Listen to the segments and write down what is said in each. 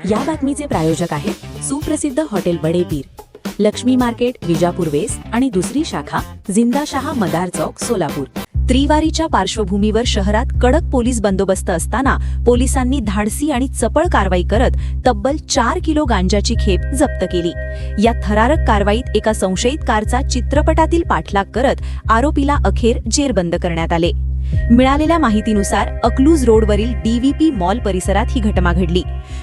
या बातमीचे प्रायोजक आहेत सुप्रसिद्ध हॉटेल बडे पीर, लक्ष्मी मार्केट, विजापूर वेस्ट आणि दुसरी शाखा जिंदाशहा मदार चौक, सोलापूर। त्रिवारीच्या पार्श्वभूमीवर शहरात कडक पोलीस बंदोबस्त असताना पोलिसांनी धाडसी आणि चपळ कारवाई करत तब्बल 4 किलो गांजाची खेप जप्त केली। या थरारक कारवाईत एका संशयित कारचा चित्रपटातील पाठलाग करत आरोपीला अखेर जेरबंद करण्यात आले। मिळालेल्या माहितीनुसार अकलूज रोडवरील डीव्हीपी मॉल परिसरात ही घटना घडली।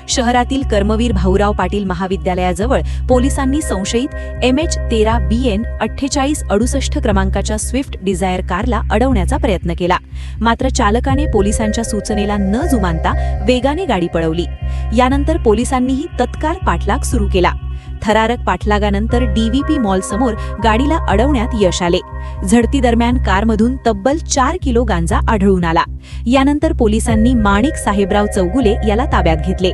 शहरातील कर्मवीर भाऊराव पाटील महाविद्यालयाजवळ पोलिसांनी संशयित MH13BN 4868 क्रमांकाच्या स्विफ्ट डिझायर कारला अडवण्याचा प्रयत्न केला, मात्र चालकाने पोलिसांच्या सूचनेला न जुमानता वेगाने गाडी पळवली। यानंतर पोलिसांनीही तत्काळ पाठलाग सुरू केला। थरारक पाठलागानंतर डीव्हीपी मॉल समोर गाडीला अडवण्यात यश आले। झडती दरम्यान कारमधून तब्बल 4 किलो गांजा आढळून आला। यानंतर पोलिसांनी माणिक साहेबराव चौगुले याला ताब्यात घेतले।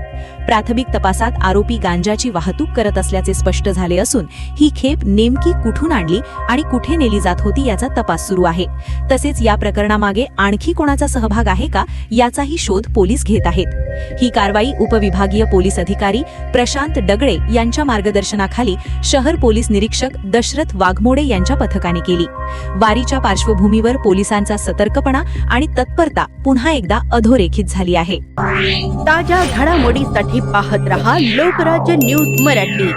प्राथमिक तपासात आरोपी गांजाची वाहतूक करत असल्याचे स्पष्ट झाले असून ही खेप नेमकी कुठून आणली आणि कुठे नेली जात होती याचा तपास सुरू आहे। तसेच या प्रकरणामागे आणखी कोणाचा सहभाग आहे का याचाही शोध पोलीस घेत आहेत। ही कारवाई उपविभागीय पोलीस अधिकारी प्रशांत डगळे यांच्या मार्गदर्शनाखाली शहर पोलीस निरीक्षक दशरथ वाघमोडे यांच्या पथकाने केली। वारीच्या पार्श्वभूमीवर पोलिसांचा सतर्कपणा आणि तत्परता पुन्हा एकदा अधोरेखित झाली आहे। ताज्या घडामोडीसाठी पाहत रहा लोकराज्य न्यूज मराठी।